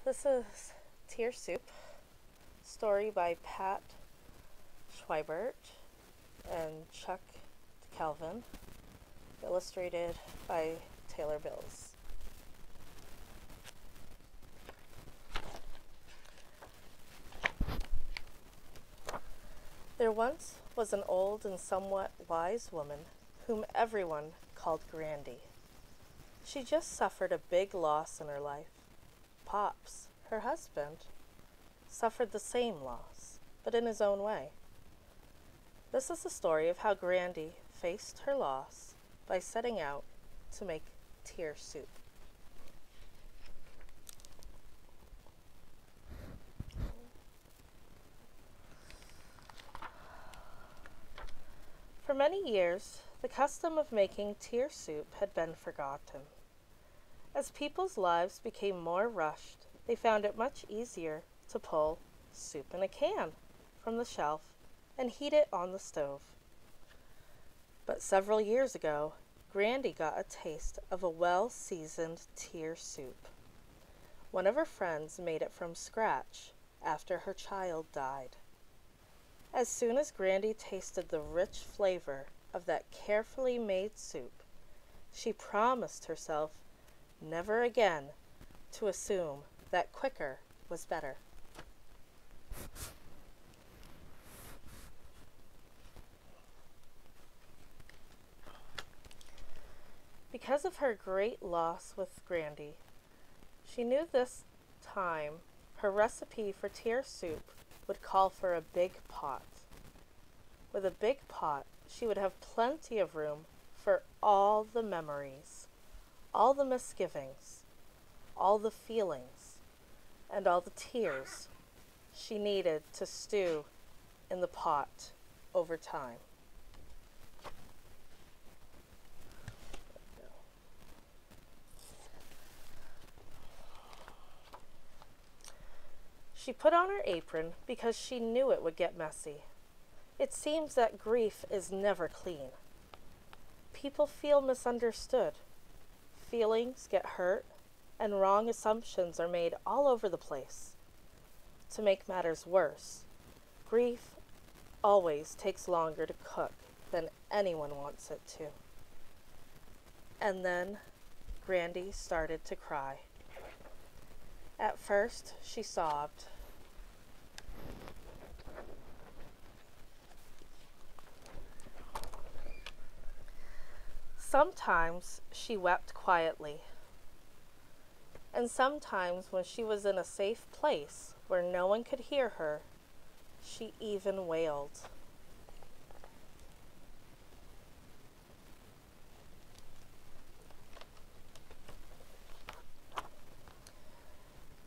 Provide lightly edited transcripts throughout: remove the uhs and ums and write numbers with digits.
This is Tear Soup, story by Pat Schweibert and Chuck Calvin, illustrated by Taylor Bills. There once was an old and somewhat wise woman whom everyone called Grandy. She just suffered a big loss in her life. Pops, her husband, suffered the same loss, but in his own way. This is the story of how Grandy faced her loss by setting out to make tear soup. For many years, the custom of making tear soup had been forgotten. As people's lives became more rushed, they found it much easier to pull soup in a can from the shelf and heat it on the stove. But several years ago, Grandy got a taste of a well-seasoned tear soup. One of her friends made it from scratch after her child died. As soon as Grandy tasted the rich flavor of that carefully made soup, she promised herself never again to assume that quicker was better. Because of her great loss with Grandy, she knew this time her recipe for tear soup would call for a big pot. With a big pot, she would have plenty of room for all the memories, all the misgivings, all the feelings, and all the tears she needed to stew in the pot over time. She put on her apron because she knew it would get messy. It seems that grief is never clean. People feel misunderstood. Feelings get hurt, and wrong assumptions are made all over the place. To make matters worse, grief always takes longer to cook than anyone wants it to. And then Grandy started to cry. At first, she sobbed. Sometimes she wept quietly, and sometimes when she was in a safe place where no one could hear her, she even wailed.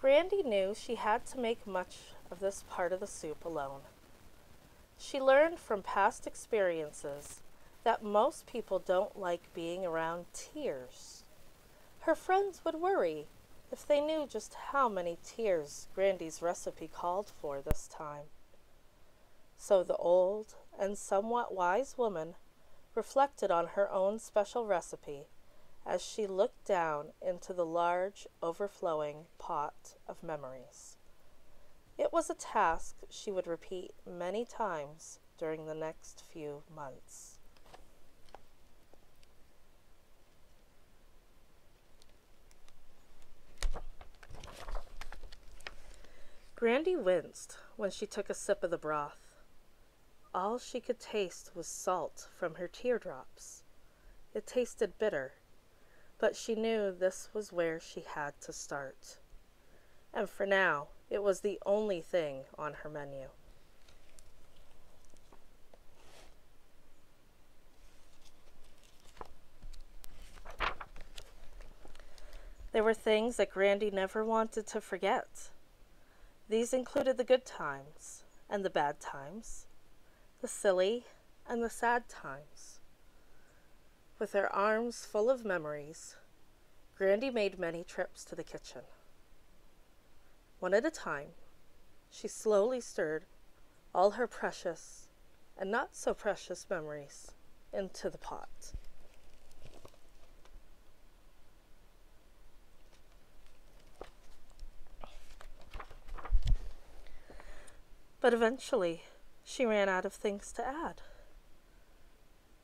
Grandy knew she had to make much of this part of the soup alone. She learned from past experiences that most people don't like being around tears. Her friends would worry if they knew just how many tears Grandy's recipe called for this time. So the old and somewhat wise woman reflected on her own special recipe as she looked down into the large, overflowing pot of memories. It was a task she would repeat many times during the next few months. Grandy winced when she took a sip of the broth. All she could taste was salt from her teardrops. It tasted bitter, but she knew this was where she had to start. And for now, it was the only thing on her menu. There were things that Grandy never wanted to forget. These included the good times and the bad times, the silly and the sad times. With her arms full of memories, Grandy made many trips to the kitchen. One at a time, she slowly stirred all her precious and not so precious memories into the pot. But eventually, she ran out of things to add.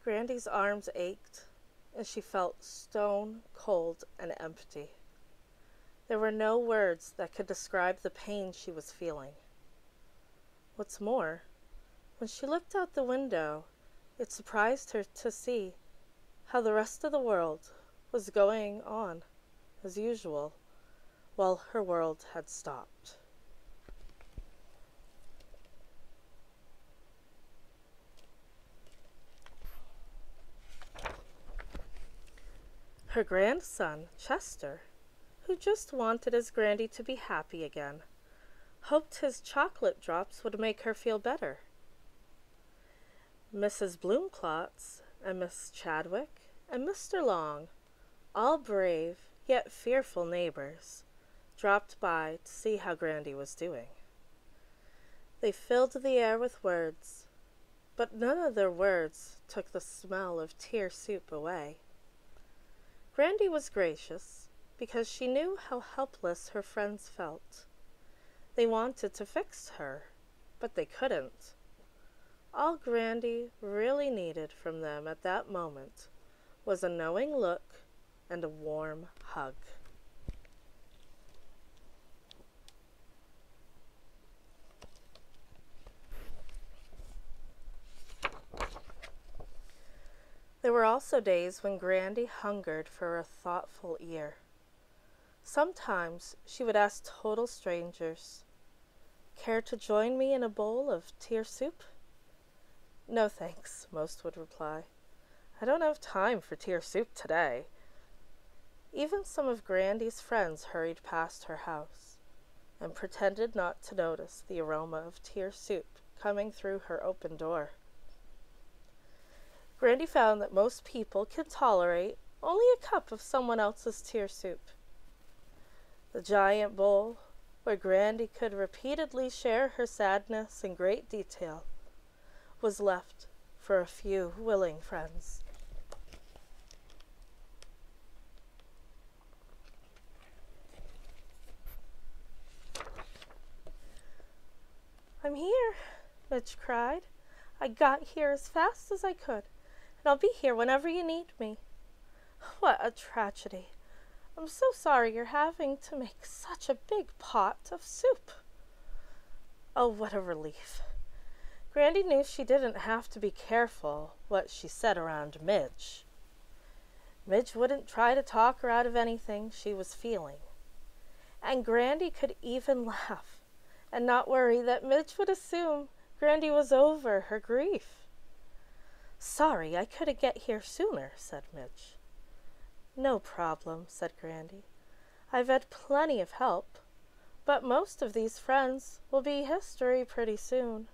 Grandy's arms ached, and she felt stone cold and empty. There were no words that could describe the pain she was feeling. What's more, when she looked out the window, it surprised her to see how the rest of the world was going on as usual, while her world had stopped. Her grandson, Chester, who just wanted his Grandy to be happy again, hoped his chocolate drops would make her feel better. Mrs. Bloomclots and Miss Chadwick and Mr. Long, all brave yet fearful neighbors, dropped by to see how Grandy was doing. They filled the air with words, but none of their words took the smell of tear soup away. Grandy was gracious because she knew how helpless her friends felt. They wanted to fix her, but they couldn't. All Grandy really needed from them at that moment was a knowing look and a warm hug. There were also days when Grandy hungered for a thoughtful ear. Sometimes she would ask total strangers, "Care to join me in a bowl of tear soup?" "No, thanks," most would reply. "I don't have time for tear soup today." Even some of Grandy's friends hurried past her house and pretended not to notice the aroma of tear soup coming through her open door. Grandy found that most people could tolerate only a cup of someone else's tear soup. The giant bowl, where Grandy could repeatedly share her sadness in great detail, was left for a few willing friends. "I'm here," Mitch cried. "I got here as fast as I could, and I'll be here whenever you need me. What a tragedy. I'm so sorry you're having to make such a big pot of soup." Oh, what a relief. Grandy knew she didn't have to be careful what she said around Midge. Midge wouldn't try to talk her out of anything she was feeling. And Grandy could even laugh and not worry that Midge would assume Grandy was over her grief. "Sorry I couldn't get here sooner," said Midge. "No problem," said Grandy. "I've had plenty of help, but most of these friends will be history pretty soon.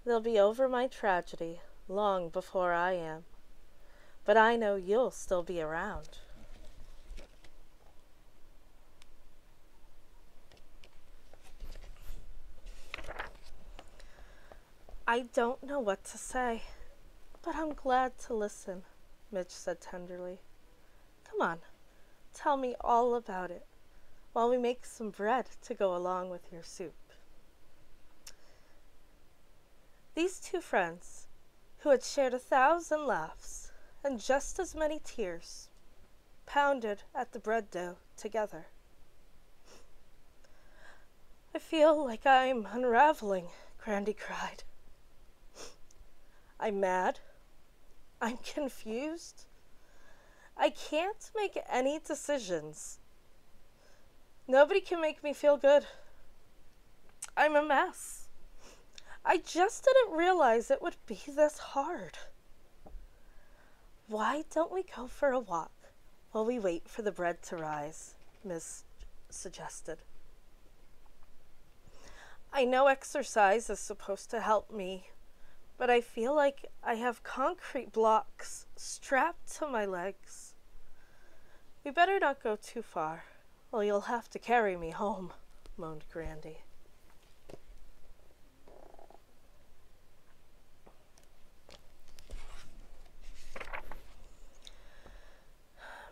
They'll be over my tragedy long before I am. But I know you'll still be around." "I don't know what to say, but I'm glad to listen," Midge said tenderly. "Come on, tell me all about it while we make some bread to go along with your soup." These two friends, who had shared 1,000 laughs and just as many tears, pounded at the bread dough together. "I feel like I'm unraveling," Grandy cried. "I'm mad. I'm confused. I can't make any decisions. Nobody can make me feel good. I'm a mess. I just didn't realize it would be this hard." "Why don't we go for a walk while we wait for the bread to rise?" Miss suggested. "I know exercise is supposed to help me, but I feel like I have concrete blocks strapped to my legs." "We better not go too far, or you'll have to carry me home," moaned Grandy.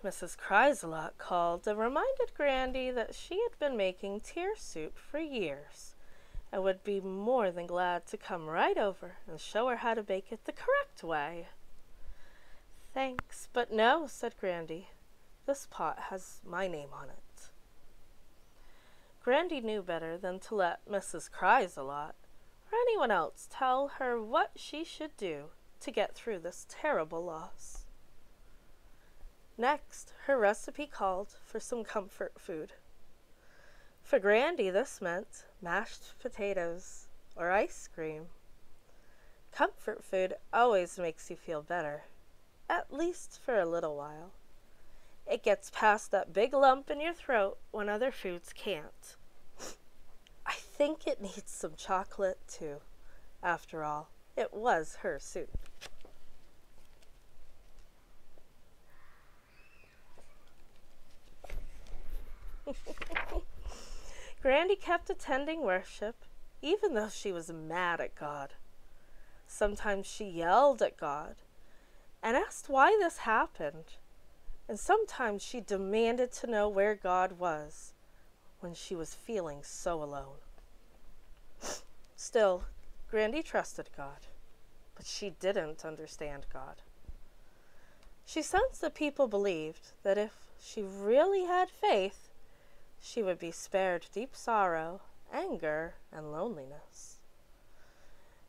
Mrs. Chrysalot called and reminded Grandy that she had been making tear soup for years, I would be more than glad to come right over and show her how to bake it the correct way." "Thanks, but no," said Grandy. "This pot has my name on it." Grandy knew better than to let Mrs. Cries-a-Lot or anyone else tell her what she should do to get through this terrible loss. Next, her recipe called for some comfort food. For Grandy, this meant mashed potatoes or ice cream. Comfort food always makes you feel better, at least for a little while. It gets past that big lump in your throat when other foods can't. I think it needs some chocolate, too. After all, it was her soup. Grandy kept attending worship, even though she was mad at God. Sometimes she yelled at God and asked why this happened, and sometimes she demanded to know where God was when she was feeling so alone. Still, Grandy trusted God, but she didn't understand God. She sensed that people believed that if she really had faith, she would be spared deep sorrow, anger, and loneliness.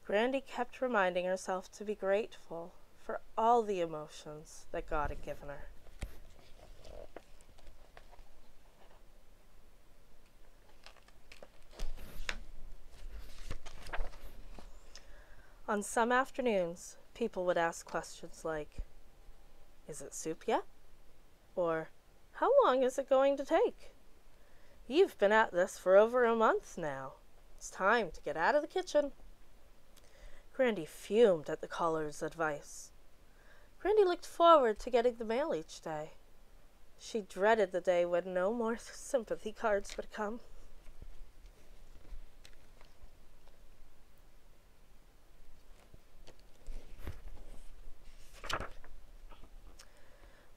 Grandy kept reminding herself to be grateful for all the emotions that God had given her. On some afternoons, people would ask questions like, "Is it soup yet?" Or, "How long is it going to take? You've been at this for over a month now. It's time to get out of the kitchen." Grandy fumed at the caller's advice. Grandy looked forward to getting the mail each day. She dreaded the day when no more sympathy cards would come.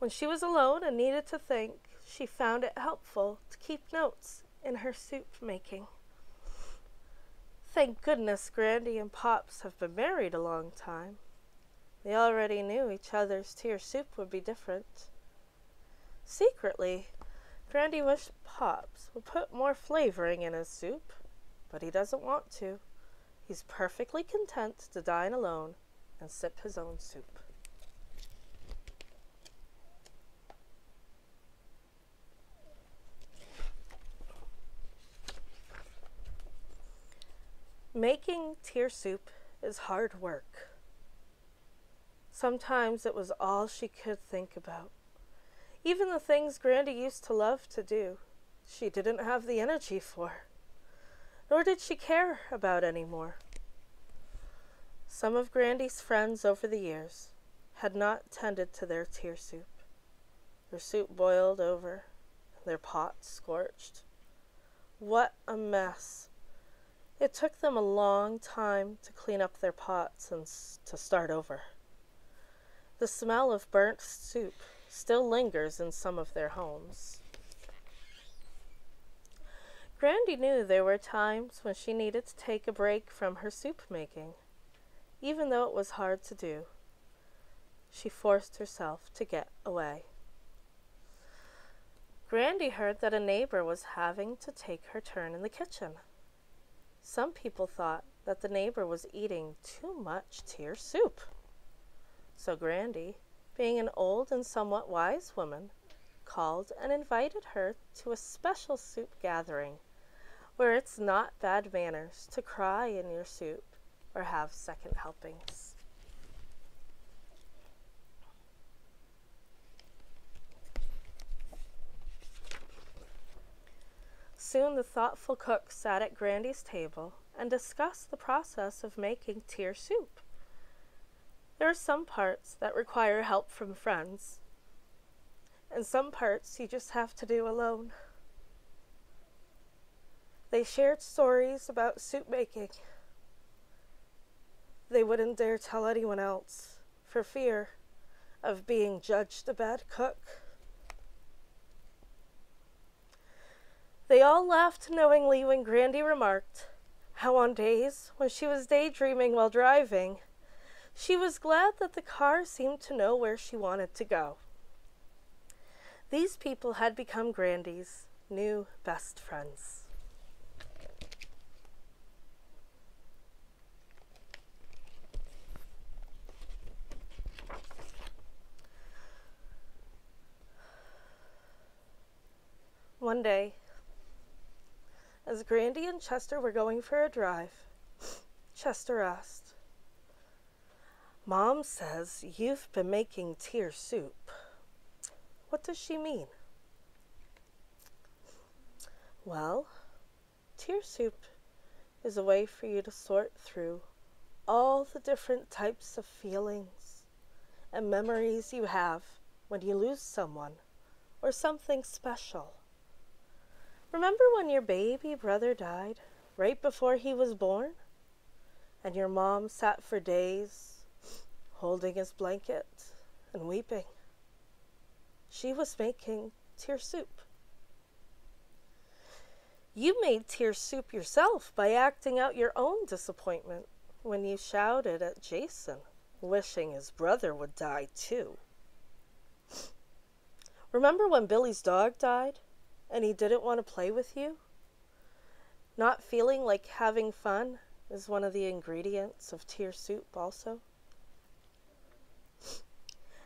When she was alone and needed to think, she found it helpful to keep notes in her soup making. Thank goodness Grandy and Pops have been married a long time. They already knew each other's tier soup would be different. Secretly, Grandy wished Pops would put more flavoring in his soup, but he doesn't want to. He's perfectly content to dine alone and sip his own soup. Making tier soup is hard work. Sometimes it was all she could think about. Even the things Grandy used to love to do, she didn't have the energy for, nor did she care about anymore. Some of Grandy's friends over the years had not tended to their tier soup. Their soup boiled over, their pots scorched. What a mess! It took them a long time to clean up their pots and to start over. The smell of burnt soup still lingers in some of their homes. Grandy knew there were times when she needed to take a break from her soup making, even though it was hard to do. She forced herself to get away. Grandy heard that a neighbor was having to take her turn in the kitchen. Some people thought that the neighbor was eating too much tier soup. So Grandy, being an old and somewhat wise woman, called and invited her to a special soup gathering where it's not bad manners to cry in your soup or have second helpings. Soon the thoughtful cook sat at Grandy's table and discussed the process of making tier soup. There are some parts that require help from friends, and some parts you just have to do alone. They shared stories about soup making. They wouldn't dare tell anyone else for fear of being judged a bad cook. They all laughed knowingly when Grandy remarked, How on days when she was daydreaming while driving, she was glad that the car seemed to know where she wanted to go. These people had become Grandy's new best friends. One day, as Grandy and Chester were going for a drive, Chester asked, "Mom says you've been making tear soup. What does she mean?" "Well, tear soup is a way for you to sort through all the different types of feelings and memories you have when you lose someone or something special. Remember when your baby brother died right before he was born? And your mom sat for days holding his blanket and weeping. She was making tear soup. You made tear soup yourself by acting out your own disappointment when you shouted at Jason, wishing his brother would die too. Remember when Billy's dog died and he didn't want to play with you? Not feeling like having fun is one of the ingredients of tear soup also.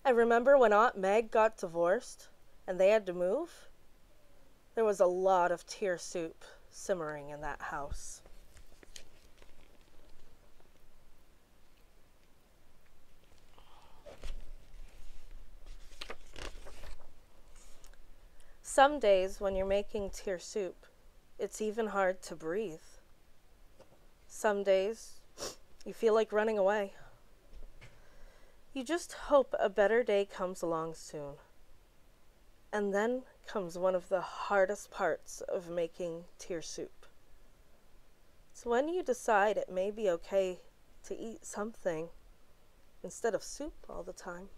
And remember when Aunt Meg got divorced and they had to move? There was a lot of tear soup simmering in that house. Some days when you're making tear soup, it's even hard to breathe. Some days you feel like running away. You just hope a better day comes along soon. And then comes one of the hardest parts of making tear soup. It's when you decide it may be okay to eat something instead of soup all the time.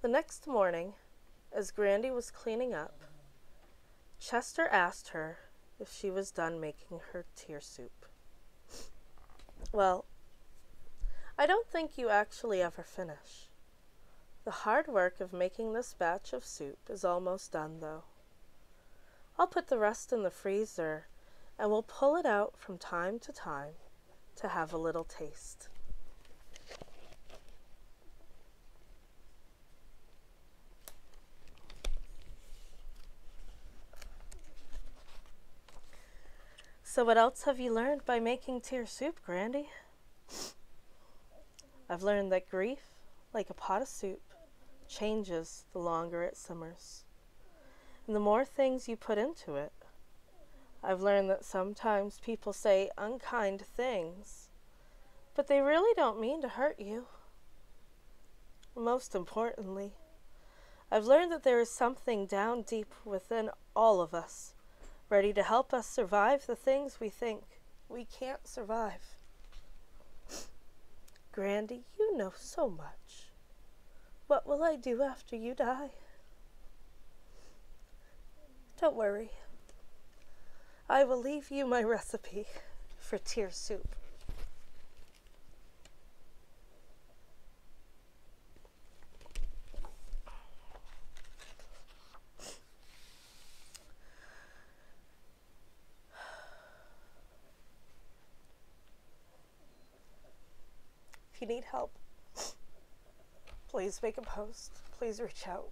The next morning, as Grandy was cleaning up, Chester asked her if she was done making her tear soup. "Well, I don't think you actually ever finish. The hard work of making this batch of soup is almost done, though. I'll put the rest in the freezer, and we'll pull it out from time to have a little taste." "So what else have you learned by making tear soup, Grandy?" "I've learned that grief, like a pot of soup, changes the longer it simmers, and the more things you put into it. I've learned that sometimes people say unkind things, but they really don't mean to hurt you. Most importantly, I've learned that there is something down deep within all of us, ready to help us survive the things we think we can't survive. Grandy, you know so much. What will I do after you die?" "Don't worry. I will leave you my recipe for tear soup." If you need help, please make a post. Please reach out.